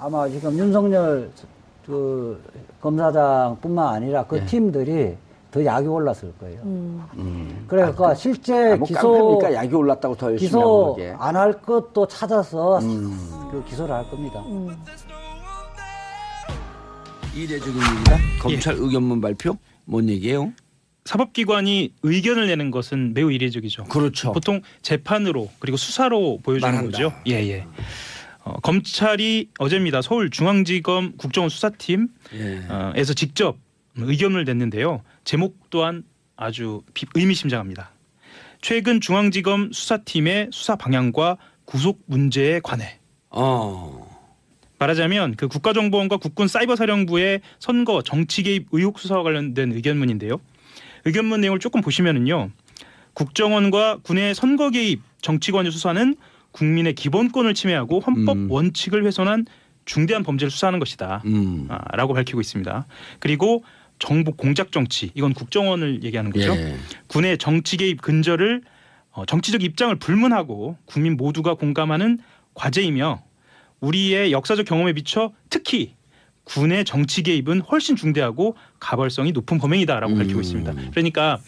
아마 지금 윤석열 그 검사장뿐만 아니라 그 예. 팀들이 더 약이 올랐을 거예요. 그러니까 실제 뭐 기소 깡패니까 약이 올랐다고 더 열심히 하고 기소 그게. 안 할 것도 찾아서 그 기소를 할 겁니다. 이례적인 일이다. 검찰 의견문 발표 뭔 얘기예요? 사법기관이 의견을 내는 것은 매우 이례적이죠. 그렇죠. 보통 재판으로 그리고 수사로 보여주는 말한다. 거죠. 예예. 검찰이 어제입니다. 서울중앙지검 국정원 수사팀 예. 에서 직접 의견을 냈는데요. 제목 또한 아주 의미심장합니다. 최근 중앙지검 수사팀의 수사 방향과 구속 문제에 관해. 말하자면 그 국가정보원과 국군사이버사령부의 선거 정치 개입 의혹 수사와 관련된 의견문인데요. 의견문 내용을 조금 보시면은요. 국정원과 군의 선거 개입 정치 관여 수사는 국민의 기본권을 침해하고 헌법 원칙을 훼손한 중대한 범죄를 수사하는 것이다. 라고 밝히고 있습니다. 그리고 정부 공작 정치, 이건 국정원을 얘기하는 거죠. 예. 군의 정치 개입 근절을 정치적 입장을 불문하고 국민 모두가 공감하는 과제이며 우리의 역사적 경험에 비춰 특히 군의 정치 개입은 훨씬 중대하고 가벌성이 높은 범행이다라고 밝히고 있습니다. 그러니까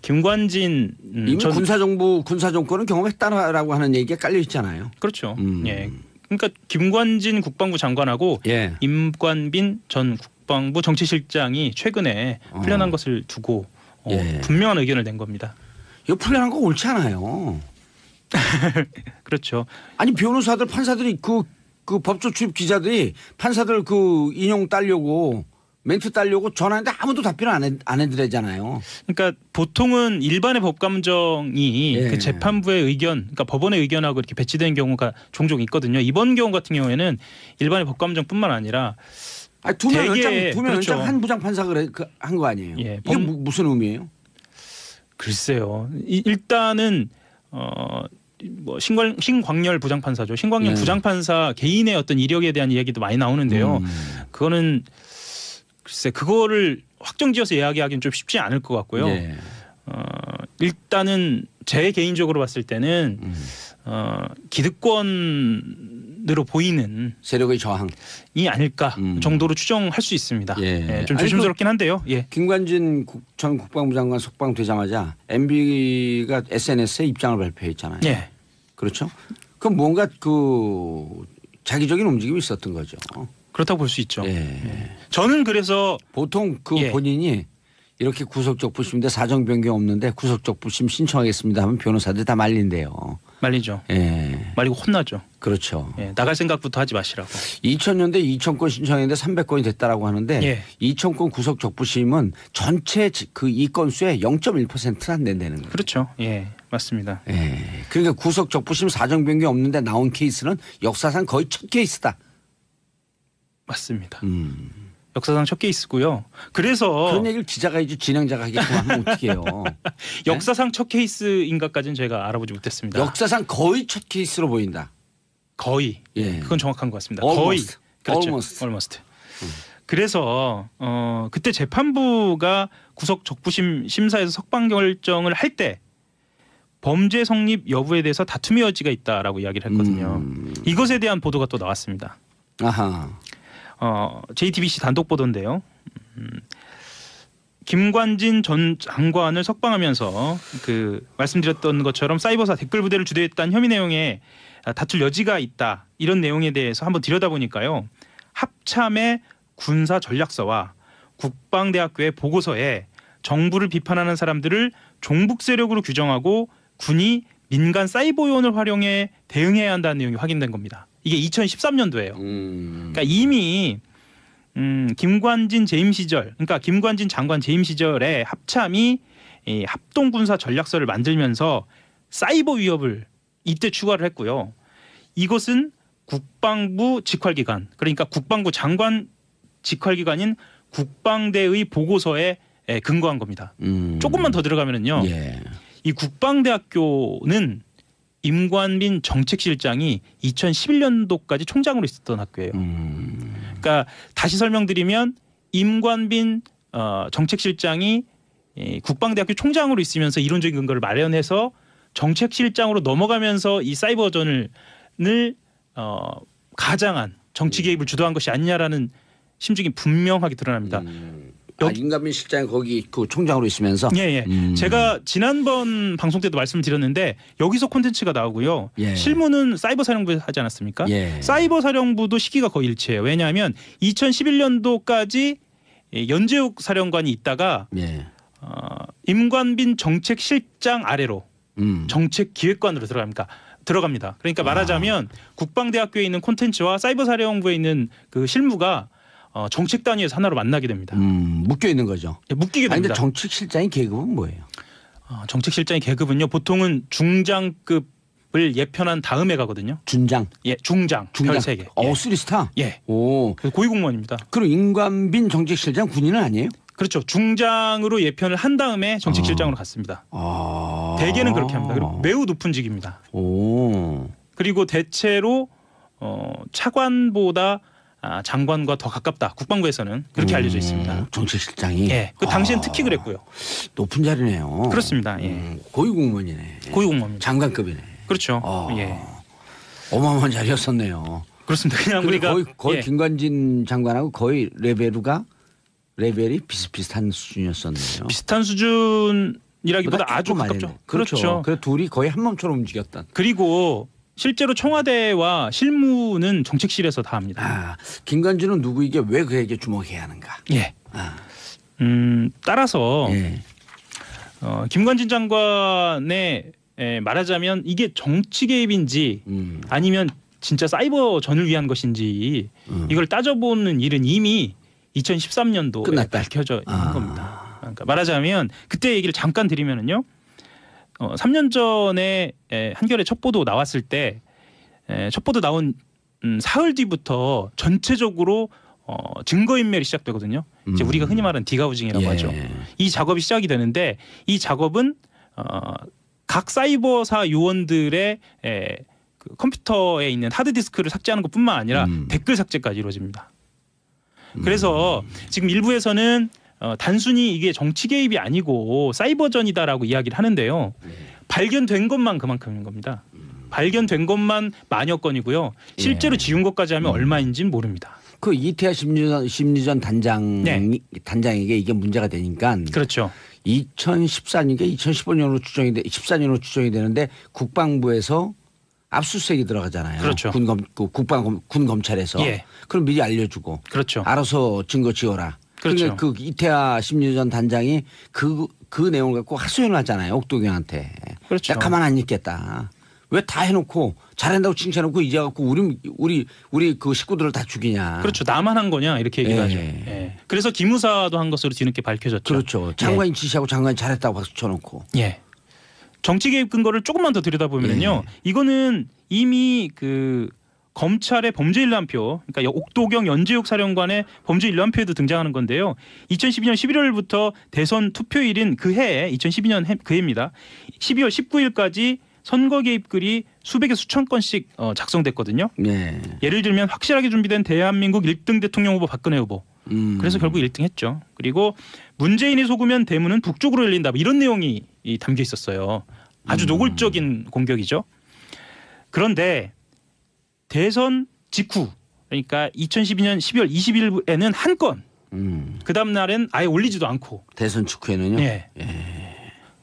김관진 이미 군사정권은 경험했다라고 하는 얘기가 깔려 있잖아요. 그렇죠. 예. 그러니까 김관진 국방부 장관하고 예. 임관빈 전 국방부 정치실장이 최근에 풀려난 것을 두고 예. 분명한 의견을 낸 겁니다. 이거 풀려난 거 옳지 않아요. 그렇죠. 아니 변호사들 판사들이 그 법조 출입 기자들이 판사들 그 인용 따려고 멘트 따려고 전화했는데 아무도 답변을 안 해드리잖아요. 그러니까 보통은 일반의 법감정이 예. 그 재판부의 의견, 그러니까 법원의 의견하고 이렇게 배치되는 경우가 종종 있거든요. 이번 경우 같은 경우에는 일반의 법감정뿐만 아니라 두 명 되게 연장 그렇죠. 한 부장 판사가 한 거 아니에요. 예. 이게 무슨 의미예요? 글쎄요. 일단은 뭐 신광열 부장판사죠. 신광열 네. 부장판사 개인의 어떤 이력에 대한 이야기도 많이 나오는데요. 그거는 글쎄 그거를 확정지어서 이야기하기는 좀 쉽지 않을 것 같고요. 네. 일단은 제 개인적으로 봤을 때는 기득권으로 보이는 세력의 저항이 아닐까 정도로 추정할 수 있습니다. 예. 예, 좀 조심스럽긴 한데요. 예. 김관진 전 국방부 장관 석방되자마자 MB가 SNS에 입장을 발표했잖아요. 예. 그렇죠? 그럼 뭔가 그 자기적인 움직임이 있었던 거죠. 그렇다고 볼 수 있죠. 예. 예. 저는 그래서 보통 그 예. 본인이 이렇게 구속적 부심인데 사정 변경 없는데 구속적 부심 신청하겠습니다 하면 변호사들 다 말린대요. 말리죠. 예. 말리고 혼나죠. 그렇죠. 예. 나갈 생각부터 하지 마시라고. 2000년대 2000건 신청했는데 300건이 됐다라고 하는데 예. 2000건 구속적 부심은 전체 그 이 건수의 0.1%는 안 된다는 거예요. 그렇죠. 예. 맞습니다. 예. 그러니까 구속적 부심 사정 변경 없는데 나온 케이스는 역사상 거의 첫 케이스다. 맞습니다. 역사상 첫 케이스고요. 그래서 그런 얘기를 기자가 이제 진행자가 하겠고 하면 어떻게 해요. 역사상 첫 케이스인가까지는 제가 알아보지 못했습니다. 역사상 거의 첫 케이스로 보인다. 거의. 예. 그건 정확한 것 같습니다. Almost. 거의. 그렇죠. Almost. 그래서 그때 재판부가 구속 적부심 심사에서 석방 결정을 할 때 범죄 성립 여부에 대해서 다툼의 여지가 있다라고 이야기를 했거든요. 이것에 대한 보도가 또 나왔습니다. 아하. JTBC 단독 보도인데요. 김관진 전 장관을 석방하면서 그 말씀드렸던 것처럼 사이버사 댓글 부대를 주도했다는 혐의 내용에 다툴 여지가 있다. 이런 내용에 대해서 한번 들여다보니까요. 합참의 군사 전략서와 국방대학교의 보고서에 정부를 비판하는 사람들을 종북 세력으로 규정하고 군이 민간 사이버 요원을 활용해 대응해야 한다는 내용이 확인된 겁니다. 이게 2013년도예요. 그러니까 이미 김관진 재임 시절, 그러니까 김관진 장관 재임 시절에 합참이 이 합동군사 전략서를 만들면서 사이버 위협을 이때 추가를 했고요. 이것은 국방부 직활기관, 그러니까 국방부 장관 직활기관인 국방대의 보고서에 근거한 겁니다. 조금만 더 들어가면은요. 예. 이 국방대학교는 임관빈 정책실장이 2011년도까지 총장으로 있었던 학교예요. 그러니까 다시 설명드리면 임관빈 정책실장이 국방대학교 총장으로 있으면서 이론적인 근거를 마련해서 정책실장으로 넘어가면서 이 사이버전을 가장한 정치 개입을 주도한 것이 아니냐라는 심증이 분명하게 드러납니다. 임관빈 실장이 거기 그 총장으로 있으면서 예. 제가 지난번 방송 때도 말씀을 드렸는데 여기서 콘텐츠가 나오고요. 예. 실무는 사이버 사령부에서 하지 않았습니까? 예. 사이버 사령부도 시기가 거의 일치해요. 왜냐하면 2011년도까지 연재욱 사령관이 있다가 예. 임관빈 정책실장 아래로 정책기획관으로 들어갑니다. 그러니까 말하자면 국방대학교에 있는 콘텐츠와 사이버 사령부에 있는 그 실무가 정책 단위에서 하나로 만나게 됩니다. 묶여 있는 거죠. 예, 묶이게 아니, 됩니다. 근데 정책실장의 계급은 뭐예요? 정책실장의 계급은요. 보통은 중장급을 예편한 다음에 가거든요. 준장. 예, 중장. 별 3개. 쓰리스타. 예. 오. 그래서 고위공무원입니다. 그럼 임관빈 정책실장 군인은 아니에요? 그렇죠. 중장으로 예편을 한 다음에 정책실장으로 갔습니다. 대개는 그렇게 합니다. 그리고 매우 높은 직입니다. 오. 그리고 대체로 차관보다 장관과 더 가깝다. 국방부에서는 그렇게 알려져 있습니다. 정책실장이. 예. 그 당시엔 특히 그랬고요. 높은 자리네요. 그렇습니다. 예. 고위공무원이네. 고위공무원입니다. 장관급이네. 그렇죠. 예. 어마어마한 자리였었네요. 그렇습니다. 그냥 우리가 거의 예. 김관진 장관하고 거의 레벨이 비슷비슷한 수준이었었네요. 비슷한 수준이라기보다 아주 가깝죠. 그렇죠. 그래서 둘이 거의 한 몸처럼 움직였던. 그리고 실제로 청와대와 실무는 정책실에서 다 합니다. 김관진은 누구에게 왜 그에게 주목해야 하는가? 예. 따라서 예. 김관진 장관의 말하자면 이게 정치 개입인지 아니면 진짜 사이버 전을 위한 것인지 이걸 따져보는 일은 이미 2013년도에 끝났다. 밝혀져 있는 겁니다. 그러니까 말하자면 그때 얘기를 잠깐 드리면은요. 3년 전에 한겨레 첩보도 나왔을 때 첩보도 나온 사흘 뒤부터 전체적으로 증거인멸이 시작되거든요. 이제 우리가 흔히 말하는 디가우징이라고 하죠. 이 작업이 시작이 되는데 이 작업은 각 사이버사 요원들의 그 컴퓨터에 있는 하드디스크를 삭제하는 것뿐만 아니라 댓글 삭제까지 이루어집니다. 그래서 지금 일부에서는 단순히 이게 정치 개입이 아니고 사이버전이다라고 이야기를 하는데요. 발견된 것만 그만큼인 겁니다. 발견된 것만 만여 건이고요. 실제로 지운 것까지 하면 얼마인지는 모릅니다. 그 이태하 심리전 단장에게 이게 문제가 되니까 그렇죠. 2014년인가 2015년으로 추정이 되는데 국방부에서 압수수색이 들어가잖아요. 그렇죠. 군 검찰에서. 예. 그럼 미리 알려주고. 그렇죠. 알아서 증거 지어라. 그렇죠. 그러니까 그 이태하 심리전 단장이 그 내용을 갖고 하소연을 하잖아요. 옥도경한테. 그렇죠. 내가 가만 안 있겠다. 왜 다 해놓고 잘한다고 칭찬해놓고 이제 갖고 우리 그 식구들을 다 죽이냐. 그렇죠. 나만 한 거냐 이렇게 얘기를 예. 하죠. 예. 그래서 기무사도 한 것으로 뒤늦게 밝혀졌죠. 그렇죠. 장관이 지시하고 장관이 잘했다고 박수 쳐놓고. 예. 정치 개입 근거를 조금만 더 들여다보면요. 이거는 이미 그 검찰의 범죄 일람표, 그러니까 옥도경 연재욱 사령관의 범죄 일람표에도 등장하는 건데요. 2012년 11월부터 대선 투표일인 그 해에 2012년 그 해입니다. 12월 19일까지 선거 개입 글이 수백에 수천 건씩 작성됐거든요. 네. 예를 들면 확실하게 준비된 대한민국 1등 대통령 후보 박근혜 후보. 그래서 결국 1등 했죠. 그리고 문재인이 속으면 대문은 북쪽으로 열린다. 이런 내용이 담겨 있었어요. 아주 노골적인 공격이죠. 그런데 대선 직후 그러니까 2012년 12월 20일에는 한 건. 그 다음 날엔 아예 올리지도 않고. 대선 직후에는요. 예.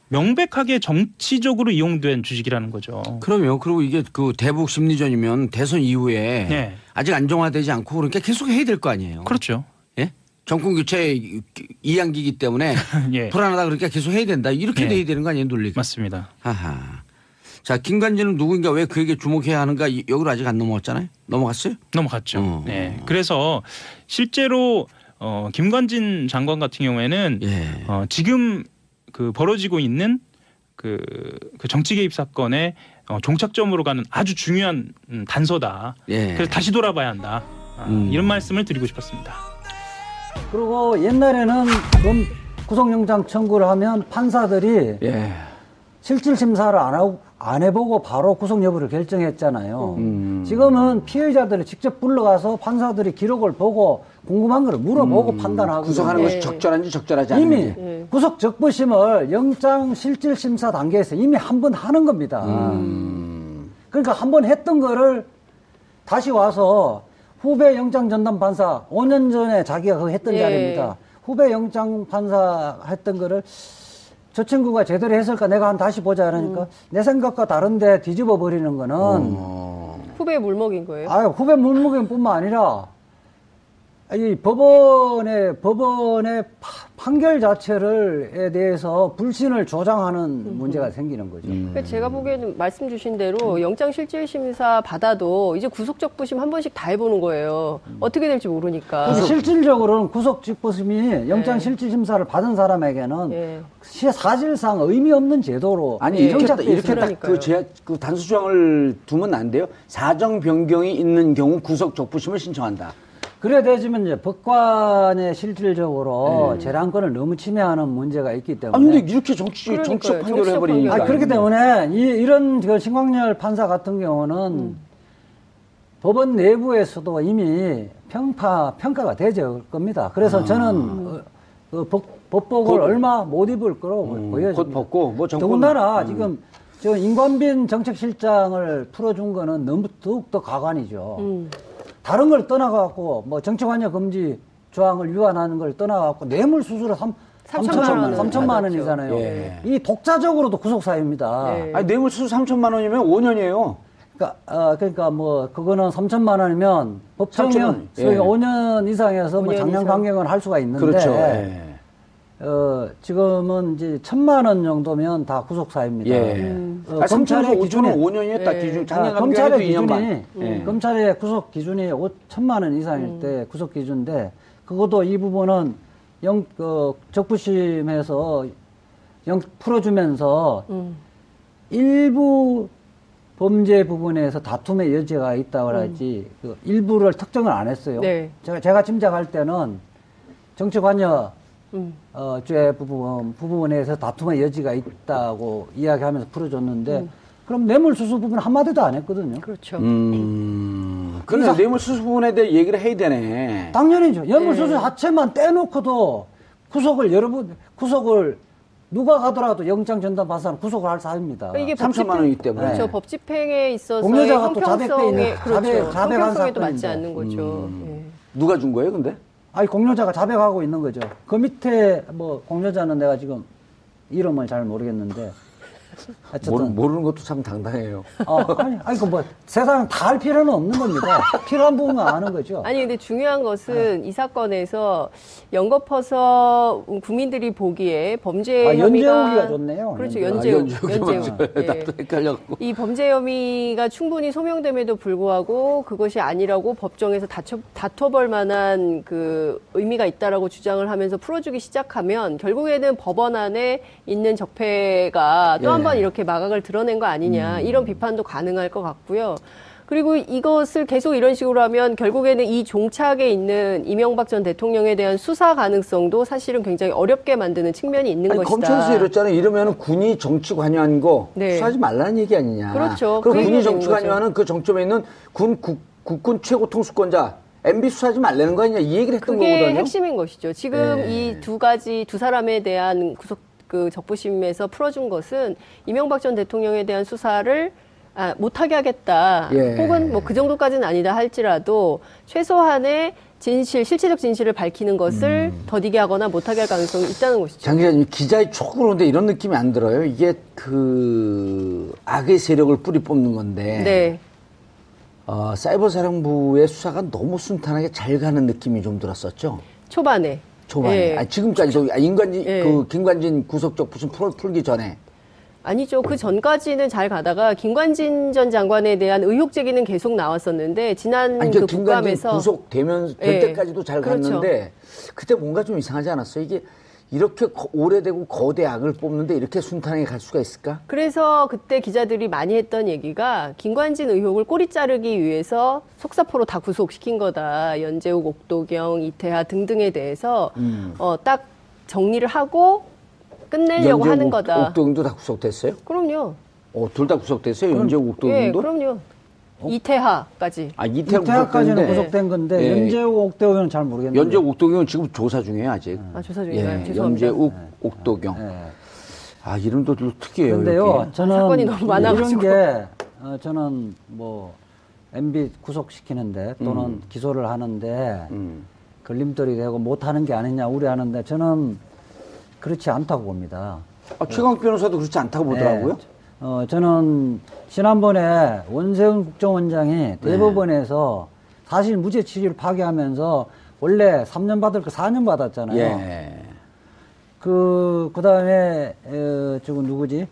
명백하게 정치적으로 이용된 주식이라는 거죠. 그럼요. 그리고 이게 그 대북 심리전이면 대선 이후에 네. 아직 안정화되지 않고 그러니까 계속 해야 될 거 아니에요. 그렇죠. 예? 정권 교체 이양기이기 때문에 예. 불안하다 그러니까 계속 해야 된다. 이렇게 예. 돼야 되는 거 아니에요, 논리가. 맞습니다. 하하. 자, 김관진은 누구인가 왜 그에게 주목해야 하는가 여기로 아직 안 넘어갔잖아요. 넘어갔어요? 넘어갔죠. 네. 그래서 실제로 김관진 장관 같은 경우에는 예. 지금 그 벌어지고 있는 그 정치 개입 사건의 종착점으로 가는 아주 중요한 단서다. 예. 그래서 다시 돌아봐야 한다. 이런 말씀을 드리고 싶었습니다. 그리고 옛날에는 구속영장 청구를 하면 판사들이 예. 실질 심사를 안 해보고 바로 구속 여부를 결정했잖아요. 지금은 피해자들이 직접 불러가서 판사들이 기록을 보고 궁금한 걸 물어보고 판단하고 구속하는 것이 적절한지 적절하지 않은지. 이미 구속 적부심을 영장 실질 심사 단계에서 이미 한 번 하는 겁니다. 그러니까 한 번 했던 거를 다시 와서 후배 영장 전담 판사 5년 전에 자기가 그거 했던 예. 자리입니다. 후배 영장 판사 했던 거를 저 친구가 제대로 했을까 내가 한 다시 보자 그러니까 내 생각과 다른데 뒤집어 버리는 거는 후배에 물먹인 거예요? 후배 물무게뿐만 아니라 이 법원의 판결 자체를에 대해서 불신을 조장하는 문제가 생기는 거죠. 그러니까 제가 보기에는 말씀 주신 대로 영장실질심사 받아도 이제 구속적부심 한 번씩 다 해보는 거예요. 어떻게 될지 모르니까. 그래서 실질적으로는 구속직부심이 영장실질심사를 받은 사람에게는 예. 사실상 의미 없는 제도로 아니 이렇게 딱 그러니까요. 그 단수 조항을 두면 안 돼요. 사정 변경이 있는 경우 구속 적부심을 신청한다. 그래 되지만 이제 법관의 실질적으로 재량권을 너무 침해하는 문제가 있기 때문에. 아 근데 이렇게 정치적 그러니까요. 판결을 정치적 해버리니까. 판결. 그렇기 때문에 이런 그 신광열 판사 같은 경우는 법원 내부에서도 이미 평가가 되죠 겁니다. 그래서 저는 법복을 얼마 못 입을 거로 보여집니다. 곧 벗고 뭐 정권 더군다나 지금 저 임관빈 정책실장을 풀어준 거는 너무 더욱더 가관이죠. 다른 걸 떠나갖고 뭐 정치관여 금지 조항을 위반하는 걸 떠나갖고 뇌물수수로 3천만 원이잖아요. 예. 이 독자적으로도 구속사유입니다. 예. 아니 뇌물수수 3천만 원이면 5년이에요. 그러니까 뭐 그거는 3천만 원이면 3천만 법정은 원. 예. 5년 이상에서 뭐 5년 작년 이상. 강경은 할 수가 있는데 그렇죠. 예. 지금은 이제 1,000만 원 정도면 다 구속사유입니다. 예. 검찰의 5천은 기준에 5년이에요. 딱 기준. 작년 검찰의 강경에도 2년 반. 기준이 예. 검찰의 구속 기준이 5천만 원 이상일 때 구속 기준인데 그것도 이 부분은 적부심에서 풀어주면서 일부 범죄 부분에서 다툼의 여지가 있다고 하지 그 일부를 특정을 안 했어요. 네. 제가 짐작할 때는 정치관여 죄 부분에서 다툼의 여지가 있다고 이야기하면서 풀어줬는데 그럼 뇌물수수 부분 한마디도 안 했거든요. 그렇죠. 그래 뇌물수수 부분에 대해 얘기를 해야 되네. 당연히죠. 뇌물수수 자체만 떼놓고도 구속을 누가 가더라도 영장 전담 판사는 구속을 할 사유입니다. 그러니까 이게 3천만 원이기 때문에. 그렇죠. 법 집행에 있어서 공여자가 또 자백돼 있는 그렇죠. 자백한 형평성에도 맞지 사건인데. 않는 거죠. 예. 누가 준 거예요, 근데? 아니 공여자가 자백하고 있는 거죠. 그 밑에 뭐 공여자는 내가 지금 이름을 잘 모르겠는데 어쨌든 모르는 것도 참 당당해요. 아니 그 뭐 세상 다 할 필요는 없는 겁니다. 필요한 부분만 아는 거죠. 아니 근데 중요한 것은 이 사건에서 연거퍼서 국민들이 보기에 범죄 혐의가 연재우기가 좋네요. 그렇죠. 연재우. 연재우. 예. 예. 나도 헷갈려갖고. 이 범죄 혐의가 충분히 소명됨에도 불구하고 그것이 아니라고 법정에서 다퉈볼 만한 그 의미가 있다라고 주장을 하면서 풀어주기 시작하면 결국에는 법원 안에 있는 적폐가 또 한 번 이렇게 마각을 드러낸 거 아니냐 이런 비판도 가능할 것 같고요. 그리고 이것을 계속 이런 식으로 하면 결국에는 이 종착에 있는 이명박 전 대통령에 대한 수사 가능성도 사실은 굉장히 어렵게 만드는 측면이 있는 아니, 것이다. 검찰에서 이랬잖아요. 이러면 군이 정치 관여한 거 네. 수사하지 말라는 얘기 아니냐. 그렇죠. 그럼 그 군이 얘기가 정치 되는 거죠. 관여하는 그 정점에 있는 국군 최고 통수권자 MB 수사하지 말라는 거 아니냐. 이 얘기를 했던 그게 거거든요. 핵심인 것이죠. 지금 네. 이 두 사람에 대한 적부심에서 풀어준 것은 이명박 전 대통령에 대한 수사를 못하게 하겠다. 예. 혹은 뭐 그 정도까지는 아니다 할지라도 최소한의 실체적 진실을 밝히는 것을 더디게 하거나 못하게 할 가능성이 있다는 것이죠. 장 기자님, 기자의 촉으로 오는데 이런 느낌이 안 들어요. 이게 그 악의 세력을 뿌리 뽑는 건데. 네. 사이버 사령부의 수사가 너무 순탄하게 잘 가는 느낌이 좀 들었었죠. 초반에. 초반에. 예. 지금까지도 김관진 구속적 부심 풀기 전에. 아니죠. 그 전까지는 잘 가다가 김관진 전 장관에 대한 의혹 제기는 계속 나왔었는데 지난 그 김관진 국감에서 구속될 예. 때까지도 잘 그렇죠. 갔는데 그때 뭔가 좀 이상하지 않았어요? 이게 이렇게 오래되고 거대 악을 뽑는데 이렇게 순탄하게 갈 수가 있을까? 그래서 그때 기자들이 많이 했던 얘기가 김관진 의혹을 꼬리 자르기 위해서 속사포로 다 구속시킨 거다. 연재욱, 옥도경, 이태하 등등에 대해서 딱 정리를 하고 끝내려고 하는 거다. 옥도경도 다 구속됐어요? 그럼요. 둘 다 구속됐어요? 연재욱, 옥도경도? 예, 그럼요. 이태하까지. 이태하까지는 구속됐는데 구속된 건데 예. 연재욱, 옥대호는 잘 모르겠는데. 연재욱, 옥도경은 지금 조사 중이에요, 아직. 조사 중이에요. 죄송합니다. 연재욱, 옥도경. 이름도 좀 특이해요. 그런데요, 여기. 저는 사건이 너무 많아가지고. 이런 게 저는 뭐 MB 구속시키는데 또는 기소를 하는데 걸림돌이 되고 못하는 게 아니냐 우려하는데 저는 그렇지 않다고 봅니다. 최강 변호사도 그렇지 않다고 보더라고요. 저는 지난번에 원세훈 국정원장이 대법원에서 사실 무죄 취지를 파기하면서 원래 3년 받을 거 4년 받았잖아요. 예. 그다음에 저거 누구지?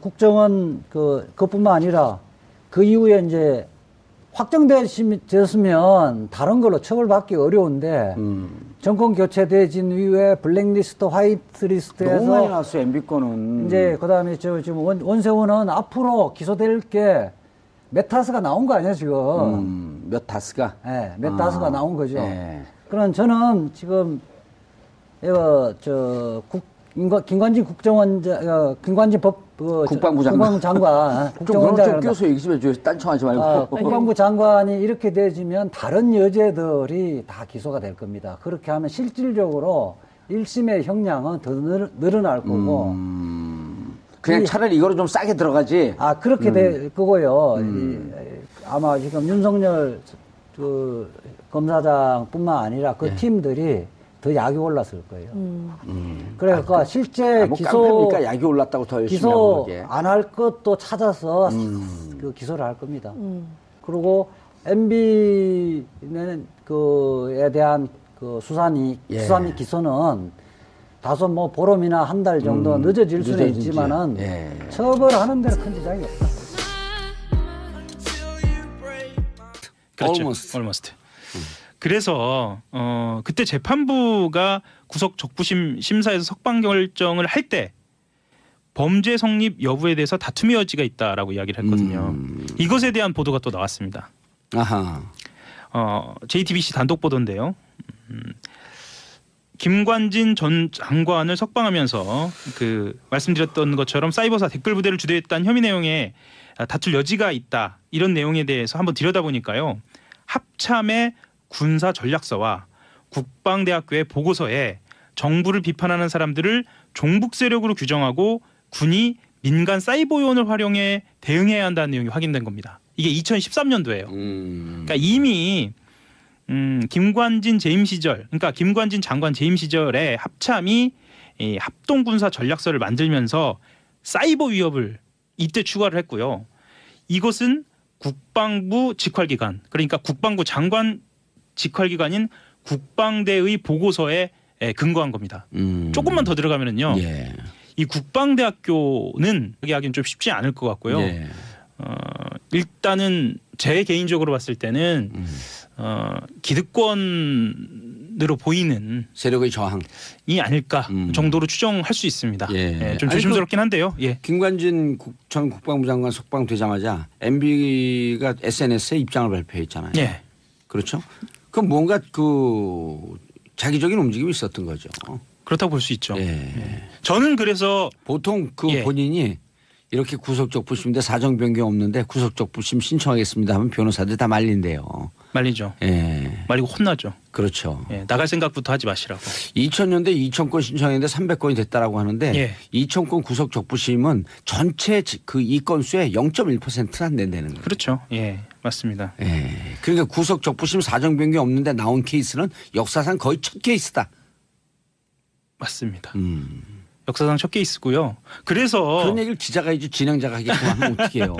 국정원 그뿐만 아니라 그 이후에 이제 확정되었으면 다른 걸로 처벌받기 어려운데 정권 교체되진 이후에 블랙리스트, 화이트리스트에서 너무 많이 나왔어요. MB 거는. 이제 그다음에 지금 원세훈은 앞으로 기소될 게 메타스가 나온 거 아니야 지금? 메타스가. 예, 메타스가 나온 거죠. 예. 그럼 저는 지금 김관진 국방부 장관. 장관 좀 국정원장 껴서 얘기 좀 해줘요. 딴청하지 말고. 국방부 장관이 이렇게 되지면 다른 여죄들이 다 기소가 될 겁니다. 그렇게 하면 실질적으로 1심의 형량은 더 늘어날 거고. 그냥 차라리 이거로 좀 싸게 들어가지. 그렇게 될 거고요. 아마 지금 윤석열 검사장뿐만 아니라 그 팀들이 더 약이 올랐을 거예요. 그러니까 실제 깡패니까 약이 올랐다고 더 열심히 하고 기소 안 할 것도 찾아서 그 기소를 할 겁니다. 그리고 MB는 그에 대한 그 수사 및 기소는 다소 뭐 보름이나 한 달 정도 늦어질 수는 있지만은 처벌하는 데는 큰 지장이 없다. 그렇죠. Almost. 그래서 그때 재판부가 구속 적부심 심사에서 석방 결정을 할 때 범죄 성립 여부에 대해서 다툼의 여지가 있다라고 이야기를 했거든요. 이것에 대한 보도가 또 나왔습니다. 아하. JTBC 단독 보도인데요. 김관진 전 장관을 석방하면서 말씀드렸던 것처럼 사이버사 댓글 부대를 주도했다는 혐의 내용에 다툴 여지가 있다. 이런 내용에 대해서 한번 들여다보니까요. 합참의 군사 전략서와 국방대학교의 보고서에 정부를 비판하는 사람들을 종북 세력으로 규정하고 군이 민간 사이버 요원을 활용해 대응해야 한다는 내용이 확인된 겁니다. 이게 2013년도예요. 그러니까 이미 김관진 재임 시절, 그러니까 김관진 장관 재임 시절에 합참이 이 합동군사 전략서를 만들면서 사이버 위협을 이때 추가를 했고요. 이것은 국방부 직활기관, 그러니까 국방부 장관 직활기관인 국방대의 보고서에 근거한 겁니다. 조금만 더 들어가면은요. 예. 이 국방대학교는 하기는 좀 쉽지 않을 것 같고요. 예. 일단은 제 개인적으로 봤을 때는 기득권으로 보이는 세력의 저항. 이 아닐까 정도로 추정할 수 있습니다. 예. 좀 조심스럽긴 한데요. 예. 김관진 전 국방부 장관 석방되자마자 MB가 SNS에 입장을 발표했잖아요. 예. 그렇죠? 그럼 뭔가 자기적인 움직임이 있었던 거죠. 그렇다고 볼 수 있죠. 예. 저는 그래서 보통 예. 본인이 이렇게 구속적 부심인데 사정 변경 없는데 구속적 부심 신청하겠습니다 하면 변호사들 다 말린대요. 말리죠. 예. 말리고 혼나죠. 그렇죠. 예. 나갈 생각부터 하지 마시라고. 2000년대 2000건 신청했는데 300건이 됐다라고 하는데 예. 2000건 구속적 부심은 전체 이 건수의 0.1%는 안 된다는 거예요. 그렇죠. 예. 맞습니다. 예. 그러니까 구속적 부심 사정 변경 없는데 나온 케이스는 역사상 거의 첫 케이스다. 맞습니다. 역사상 첫 케이스고요. 그래서 그런 얘기를 기자가 이제 진행자가 하겠구나 하면 어떡해요.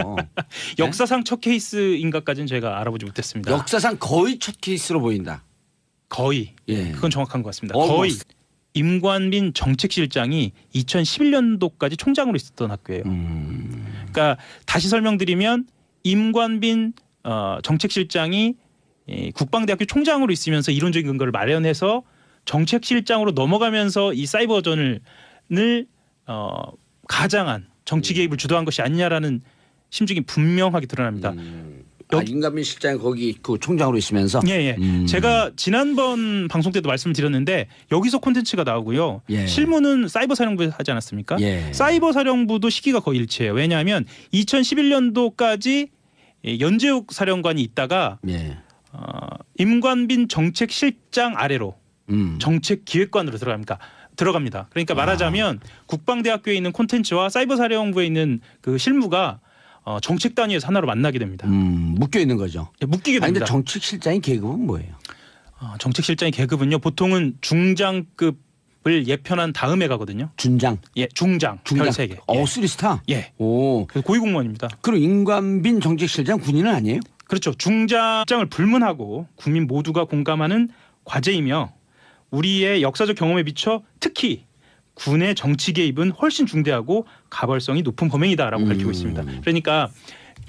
역사상 첫 케이스인가까지는 제가 알아보지 못했습니다. 역사상 거의 첫 케이스로 보인다. 거의. 예. 그건 정확한 것 같습니다. Almost. 거의. 임관빈 정책실장이 2011년도까지 총장으로 있었던 학교예요. 그러니까 다시 설명드리면 임관빈 정책실장이 국방대학교 총장으로 있으면서 이론적인 근거를 마련해서 정책실장으로 넘어가면서 이 사이버전을 가장한 정치 개입을 주도한 것이 아니냐라는 심증이 분명하게 드러납니다. 임관빈 실장이 거기 그 총장으로 있으면서. 예. 제가 지난번 방송 때도 말씀을 드렸는데 여기서 콘텐츠가 나오고요. 예. 실무는 사이버사령부에서 하지 않았습니까? 예. 사이버사령부도 시기가 거의 일치해요. 왜냐하면 2011년도까지 연재욱 사령관이 있다가 예. 임관빈 정책실장 아래로 정책기획관으로 들어갑니다. 그러니까 말하자면 국방대학교에 있는 콘텐츠와 사이버사령부에 있는 그 실무가 정책 단위에서 하나로 만나게 됩니다. 묶여 있는 거죠. 예, 묶이게 아니, 근데 됩니다. 정책실장의 계급은 뭐예요? 정책실장의 계급은요. 보통은 중장급을 예편한 다음에 가거든요. 준장, 예, 중장, 별 3개. 예. 3스타. 예. 오. 그래서 고위공무원입니다. 그럼 임관빈 정책실장 군인은 아니에요? 그렇죠. 중장을 불문하고 국민 모두가 공감하는 과제이며 우리의 역사적 경험에 비춰 특히 군의 정치 개입은 훨씬 중대하고 가벌성이 높은 범행이다라고 밝히고 있습니다. 그러니까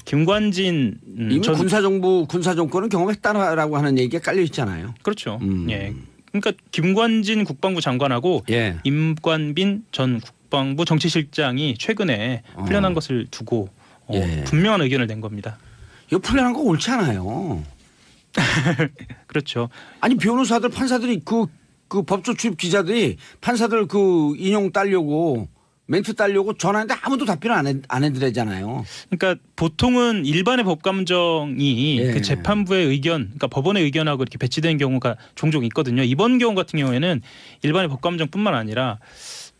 김관진 이미 군사정권은 경험했다라고 하는 얘기가 깔려 있잖아요. 그렇죠. 예. 그러니까 김관진 국방부 장관하고 예. 임관빈 전 국방부 정치실장이 최근에 풀려난 것을 두고 예. 분명한 의견을 낸 겁니다. 이거 풀려난 거 옳지 않아요. 그렇죠. 아니 변호사들 판사들이 그 법조 출입 기자들이 판사들 그 인용 따려고 멘트 따려고 전화했는데 아무도 답변을 안 해드리잖아요. 그러니까 보통은 일반의 법감정이 예. 그 재판부의 의견, 그러니까 법원의 의견하고 이렇게 배치되는 경우가 종종 있거든요. 이번 경우 같은 경우에는 일반의 법감정뿐만 아니라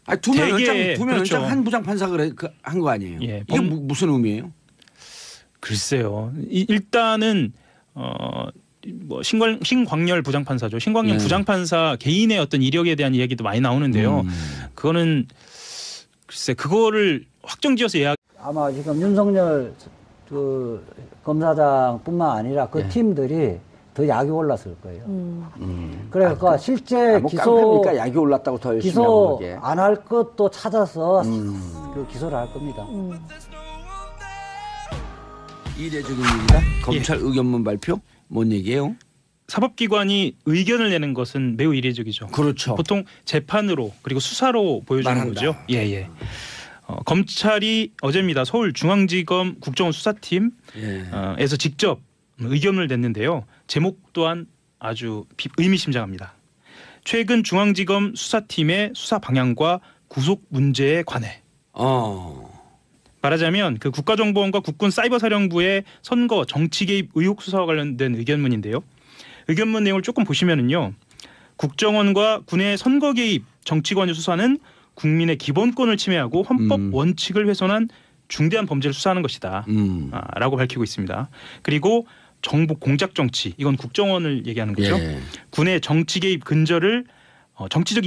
아니, 두 명 되게, 연장 그렇죠. 한 부장 판사가 한 거 아니에요. 예, 이게 무슨 의미예요? 글쎄요. 일단은 뭐 신광열 부장판사죠. 신광열 네. 부장판사 개인의 어떤 이력에 대한 이야기도 많이 나오는데요. 그거는 글쎄 그거를 확정지어서 이야기. 아마 지금 윤석열 그 검사장뿐만 아니라 그 네. 팀들이 더 약이 올랐을 거예요. 그러니까 실제 뭐 기소 깡패니까 약이 올랐다고 더 열심히 하고 기소 그게. 안 할 것도 찾아서 그 기소를 할 겁니다. 이례적인 일이다. 검찰 의견문 발표 뭔 얘기예요? 사법기관이 의견을 내는 것은 매우 이례적이죠. 그렇죠. 보통 재판으로 그리고 수사로 보여주는 말한다. 거죠. 예예. 검찰이 어제입니다. 서울중앙지검 국정원 수사팀 예. 에서 직접 의견을 냈는데요. 제목 또한 아주 의미심장합니다. 최근 중앙지검 수사팀의 수사 방향과 구속 문제에 관해 말하자면 그 국가정보원과 국군사이버사령부의 선거 정치 개입 의혹 수사와 관련된 의견문인데요. 의견문 내용을 조금 보시면은요. 국정원과 군의 선거 개입 정치 관여 수사는 국민의 기본권을 침해하고 헌법 원칙을 훼손한 중대한 범죄를 수사하는 것이다. 라고 밝히고 있습니다. 그리고 정보 공작 정치 이건 국정원을 얘기하는 거죠. 예. 군의 정치 개입 근절을 정치적